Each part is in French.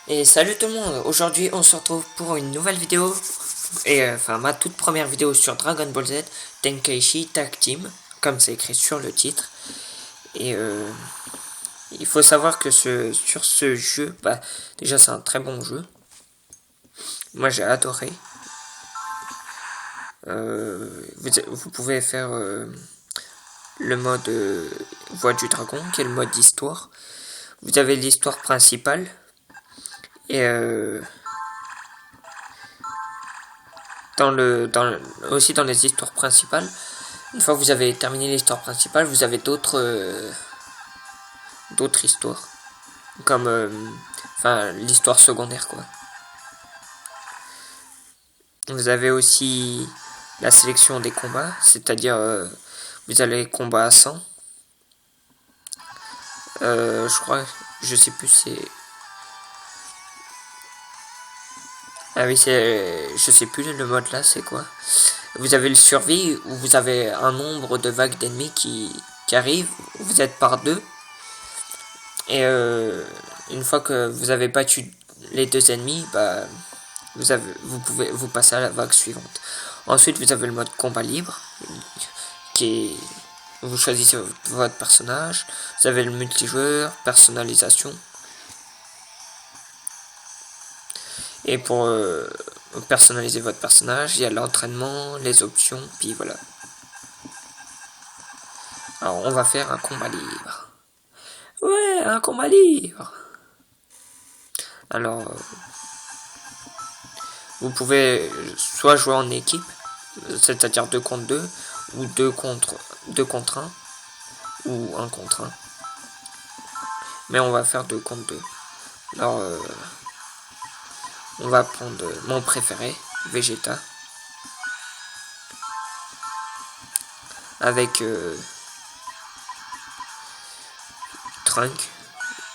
Et salut tout le monde, aujourd'hui on se retrouve pour une nouvelle vidéo, et enfin ma toute première vidéo sur Dragon Ball Z, Tenkaichi Tag Team, comme c'est écrit sur le titre. Et il faut savoir que sur ce jeu, bah déjà c'est un très bon jeu, moi j'ai adoré. Vous pouvez faire le mode Voix du Dragon, qui est le mode d'histoire. Vous avez l'histoire principale, et aussi dans les histoires principales. Une fois que vous avez terminé l'histoire principale, vous avez d'autres histoires, comme l'histoire secondaire quoi. Vous avez aussi la sélection des combats, c'est-à-dire vous allez combat à 100. Je sais plus c'est. Ah oui, je sais plus le mode là, c'est quoi. Vous avez le survie où vous avez un nombre de vagues d'ennemis qui arrivent. Vous êtes par deux. Et une fois que vous avez battu les deux ennemis, bah, vous pouvez vous passer à la vague suivante. Ensuite, vous avez le mode combat libre, qui est, vous choisissez votre personnage. Vous avez le multijoueur, personnalisation. Et pour personnaliser votre personnage, il y a l'entraînement, les options, puis voilà. Alors, on va faire un combat libre. Ouais, un combat libre. Alors, vous pouvez soit jouer en équipe, c'est-à-dire 2 contre 2, ou 2 contre 1, ou 1 contre 1. Mais on va faire 2 contre 2. Alors, on va prendre mon préféré, Vegeta, avec Trunk,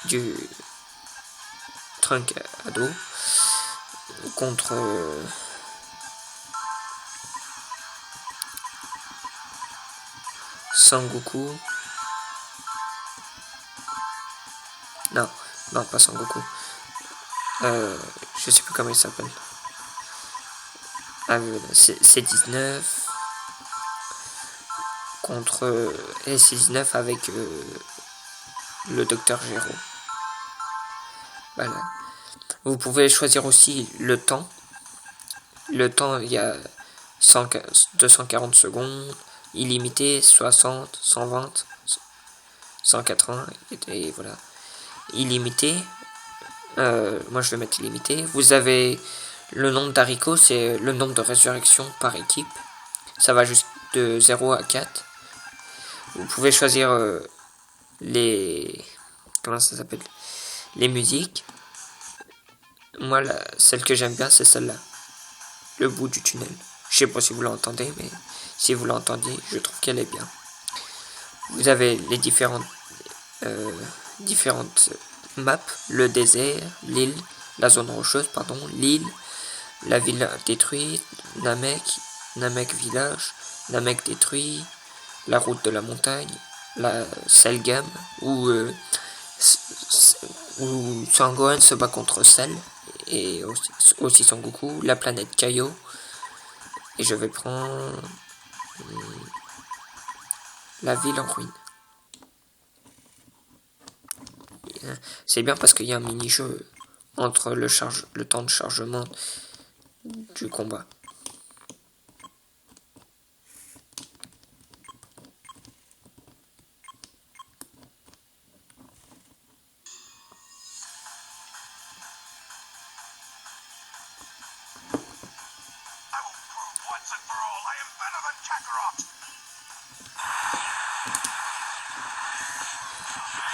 du Trunk ado, contre Sangoku. Non, pas Sangoku. Je sais plus comment il s'appelle. C'est 19 contre et c'est 19 avec le docteur Gero. Voilà. Vous pouvez choisir aussi le temps. Le temps, il y a 240 secondes, illimité, 60, 120, 180, et voilà. Illimité, moi je vais mettre illimité. Vous avez le nombre d'haricots, c'est le nombre de résurrections par équipe. Ça va juste de 0 à 4. Vous pouvez choisir les. Comment ça s'appelle? Les musiques. Moi, celle que j'aime bien, c'est celle-là. Le bout du tunnel. Je sais pas si vous l'entendez, mais si vous l'entendez, je trouve qu'elle est bien. Vous avez les différentes maps, le désert, l'île, la zone rocheuse, pardon, l'île, la ville détruite, Namek village, Namek détruit, la route de la montagne, la Selgam, où Sangohan se bat contre Cell, et aussi Sangoku, la planète Kaio, et je vais prendre la ville en ruine. C'est bien parce qu'il y a un mini-jeu entre le temps de chargement du combat.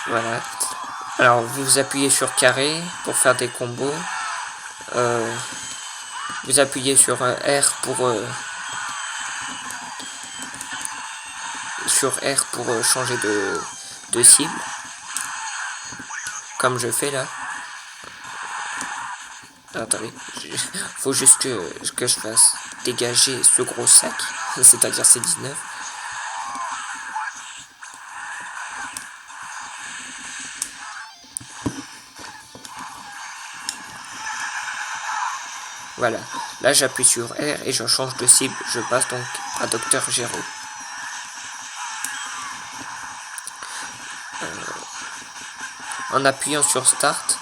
Voilà. Alors vous appuyez sur carré pour faire des combos. Vous appuyez sur R pour changer de cible. Comme je fais là. Attendez, faut juste que je fasse dégager ce gros sac, c'est-à-dire ces 19. Voilà. Là, j'appuie sur R et je change de cible. Je passe donc à Dr. Gero. En appuyant sur Start,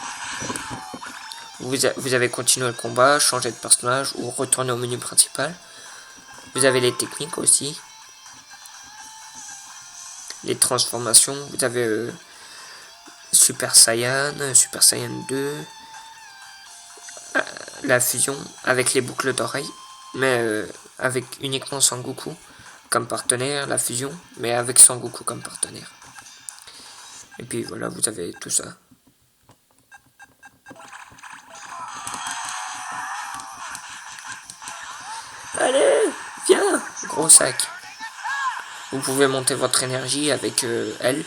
vous avez continué le combat, changer de personnage ou retourner au menu principal. Vous avez les techniques aussi. Les transformations. Vous avez Super Saiyan 2. La fusion avec les boucles d'oreilles. Mais avec uniquement Sangoku comme partenaire. La fusion, mais avec Sangoku comme partenaire. Et puis voilà, vous avez tout ça. Allez, viens, gros sac. Vous pouvez monter votre énergie avec L.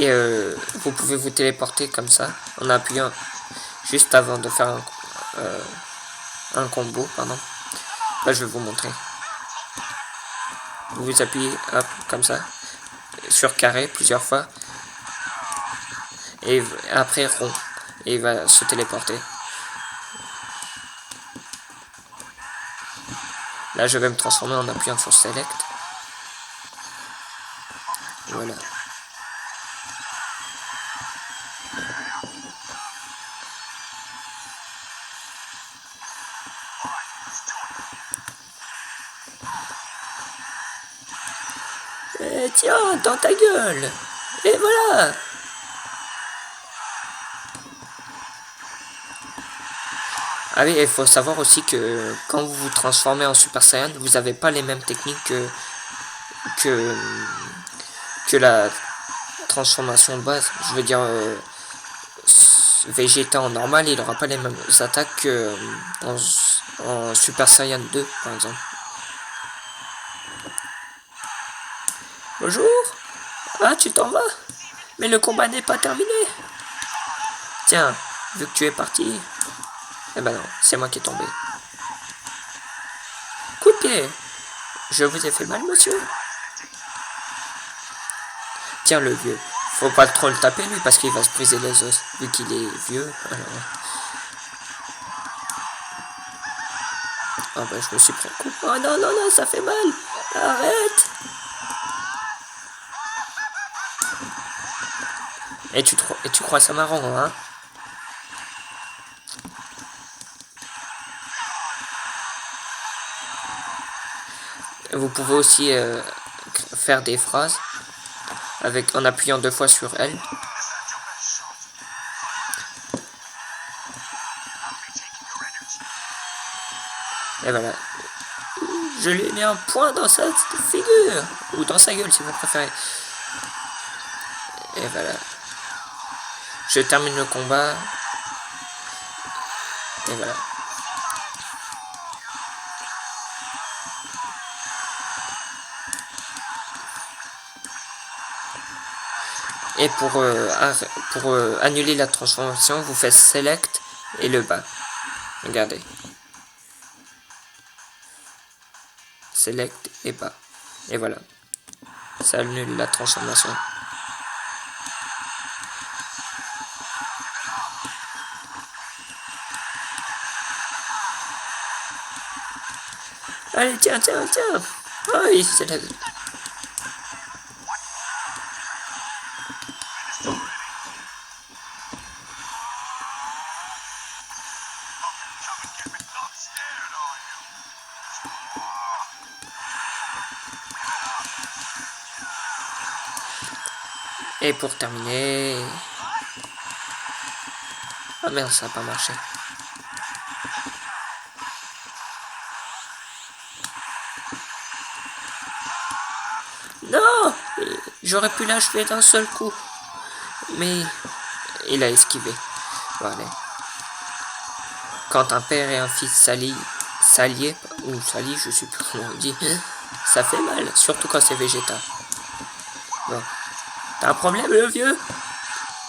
Et vous pouvez vous téléporter comme ça, en appuyant juste avant de faire un combo, pardon. Là, je vais vous montrer. Vous appuyez, hop, comme ça, sur carré plusieurs fois. Et après rond. Et il va se téléporter. Là, je vais me transformer en appuyant sur Select. Voilà. Tiens, dans ta gueule. Et voilà. Ah oui, il faut savoir aussi que quand vous vous transformez en Super Saiyan, vous n'avez pas les mêmes techniques que la transformation de base. Je veux dire, Vegeta en normal, il n'aura pas les mêmes attaques que en Super Saiyan 2, par exemple. Bonjour. Ah, tu t'en vas? Mais le combat n'est pas terminé. Tiens, vu que tu es parti... Eh ben non, c'est moi qui est tombé. Coup de pied. Je vous ai fait mal, monsieur? Tiens, le vieux. Faut pas trop le taper, lui, parce qu'il va se briser les os, vu qu'il est vieux. Alors... Ah ben, je me suis pris un coup. Oh non, non, non, ça fait mal. Arrête. Et tu crois ça marrant, hein? Vous pouvez aussi faire des phrases en appuyant 2 fois sur L. Et voilà. Je lui ai mis un point dans sa figure. Ou dans sa gueule si vous préférez. Et voilà. Je termine le combat. Et voilà. Et pour annuler la transformation, vous faites Select et le bas. Regardez. Select et bas. Et voilà. Ça annule la transformation. Allez, tiens, tiens, tiens. Ah oui, c'est la... Et pour terminer... Ah merde, ça n'a pas marché. Non! J'aurais pu l'achever d'un seul coup. Mais il a esquivé. Voilà. Quand un père et un fils s'allient, je sais plus comment on dit, ça fait mal, surtout quand c'est Vegeta. Bon. T'as un problème, le vieux?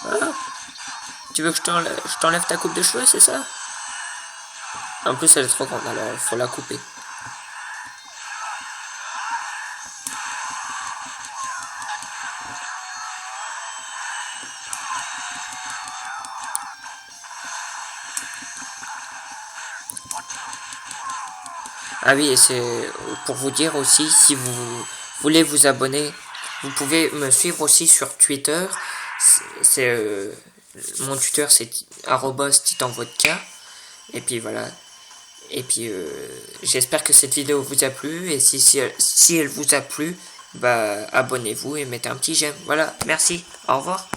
Ah. Tu veux que je t'enlève ta coupe de cheveux, c'est ça? En plus, elle est trop grande, alors il faut la couper. Ah oui, et c'est pour vous dire aussi, si vous voulez vous abonner, vous pouvez me suivre aussi sur Twitter. C'est mon Twitter, c'est @titanvodka. Et puis voilà. Et puis j'espère que cette vidéo vous a plu. Et si elle vous a plu, bah abonnez-vous et mettez un petit j'aime. Voilà, merci, au revoir.